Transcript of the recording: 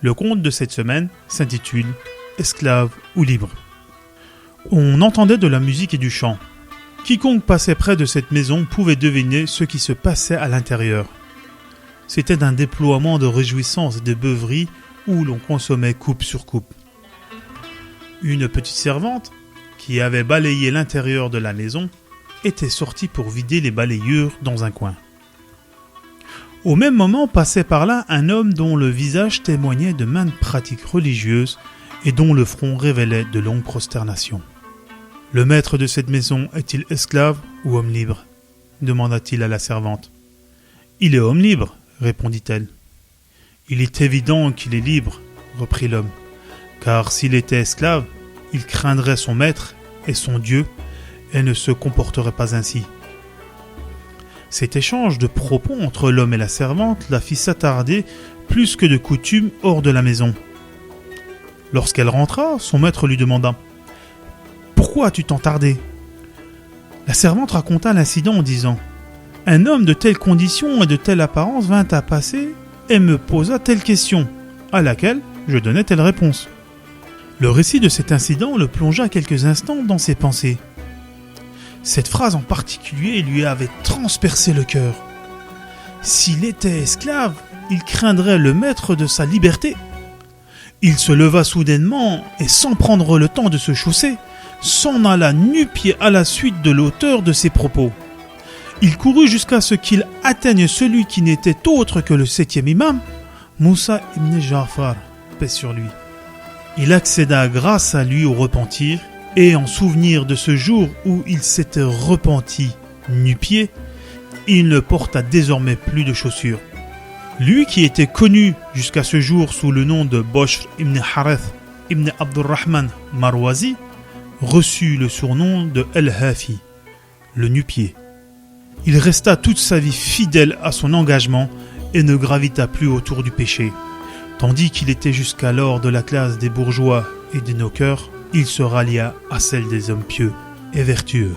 Le conte de cette semaine s'intitule « Esclave ou libre ». On entendait de la musique et du chant. Quiconque passait près de cette maison pouvait deviner ce qui se passait à l'intérieur. C'était un déploiement de réjouissance et de beuverie où l'on consommait coupe sur coupe. Une petite servante, qui avait balayé l'intérieur de la maison, était sortie pour vider les balayures dans un coin. Au même moment passait par là un homme dont le visage témoignait de maintes pratiques religieuses et dont le front révélait de longues prosternations. « Le maître de cette maison est-il esclave ou homme libre ?» demanda-t-il à la servante. « Il est homme libre, » répondit-elle. « Il est évident qu'il est libre, » reprit l'homme, « car s'il était esclave, il craindrait son maître et son Dieu et ne se comporterait pas ainsi. » Cet échange de propos entre l'homme et la servante la fit s'attarder plus que de coutume hors de la maison. Lorsqu'elle rentra, son maître lui demanda « Pourquoi as-tu tant tardé ?» La servante raconta l'incident en disant « Un homme de telle condition et de telle apparence vint à passer et me posa telle question, à laquelle je donnai telle réponse. » Le récit de cet incident le plongea quelques instants dans ses pensées. Cette phrase en particulier lui avait transpercé le cœur. S'il était esclave, il craindrait le maître de sa liberté. Il se leva soudainement et sans prendre le temps de se chausser, s'en alla nu-pieds à la suite de l'auteur de ses propos. Il courut jusqu'à ce qu'il atteigne celui qui n'était autre que le 7e imam, Moussa ibn Ja'far, paix sur lui. Il accéda grâce à lui au repentir, et en souvenir de ce jour où il s'était repenti nu-pieds, il ne porta désormais plus de chaussures. Lui qui était connu jusqu'à ce jour sous le nom de Boshr ibn Harith ibn Abdurrahman Marwazi, reçut le surnom de El-Hafi, le nu-pied. Il resta toute sa vie fidèle à son engagement et ne gravita plus autour du péché. Tandis qu'il était jusqu'alors de la classe des bourgeois et des noqueurs, il se rallia à celle des hommes pieux et vertueux.